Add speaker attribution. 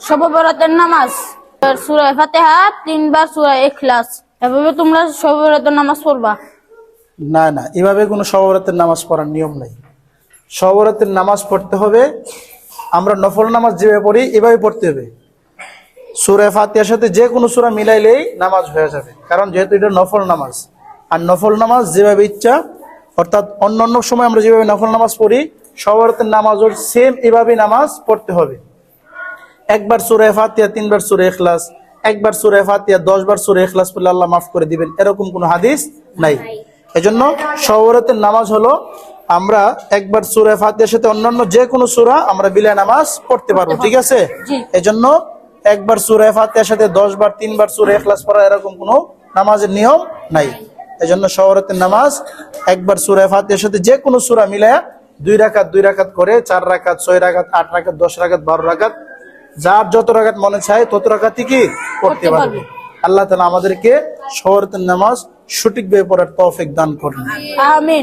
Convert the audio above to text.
Speaker 1: শবে বরাতের নামাজ, সূরা ফাতিহা, 3 বার সূরা ইখলাস। এভাবে তোমরা শবে বরাতের নামাজ পড়বা।
Speaker 2: না না, এভাবে কোনো শবে বরাতের নামাজ পড়ার নিয়ম নেই। শবে বরাতের নামাজ পড়তে হবে, আমরা নফল নামাজ যেভাবে পড়ি এভাবে পড়তে হবে। সূরা ফাতিহার সাথে যে কোনো সূরা মিলাইলেই নামাজ হয়ে যাবে, কারণ যেহেতু এটা নফল নামাজ। আর নফল নামাজ যেভাবে ইচ্ছা, অর্থাৎ অন্যান্য সময় আমরা যেভাবে নফল নামাজ পড়ি, শবে বরাতের নামাজও সেম এভাবে নামাজ পড়তে হবে। একবার সূরা ফাতিহা 3 বার সূরা ইখলাস, একবার সূরা ফাতিহা 10 বার সূরা ইখলাস পড়লে আল্লাহ মাফ করে দিবেন, এরকম কোনো হাদিস নাই। এজন্য শবে বরাতের নামাজ হলো আমরা একবার সূরা ফাতিহার সাথে অন্যান্য যে কোনো সূরা আমরা বিলাই নামাজ পড়তে পারবো, ঠিক আছে? এজন্য একবার সূরা ফাতিহার সাথে 10 বার 3 বার সূরা ইখলাস পড়া এরকম কোনো নামাজের নিয়ম নাই। এজন্য শবে বরাতের নামাজ একবার সূরা ফাতিহার সাথে যে কোনো সূরা মিলায়া 2 রাকাত করে 4 রাকাত, 6 রাকাত, 8 রাকাত, 10 রাকাত, 12 রাকাত, যার যত রাকাত মনে চায় তত রাকাতই কি পড়তে পারবে। আল্লাহ তাআলা আমাদেরকে শবে বরাতের নামাজ সঠিকভাবে পড়ার তৌফিক দান করুন।
Speaker 1: আমিন।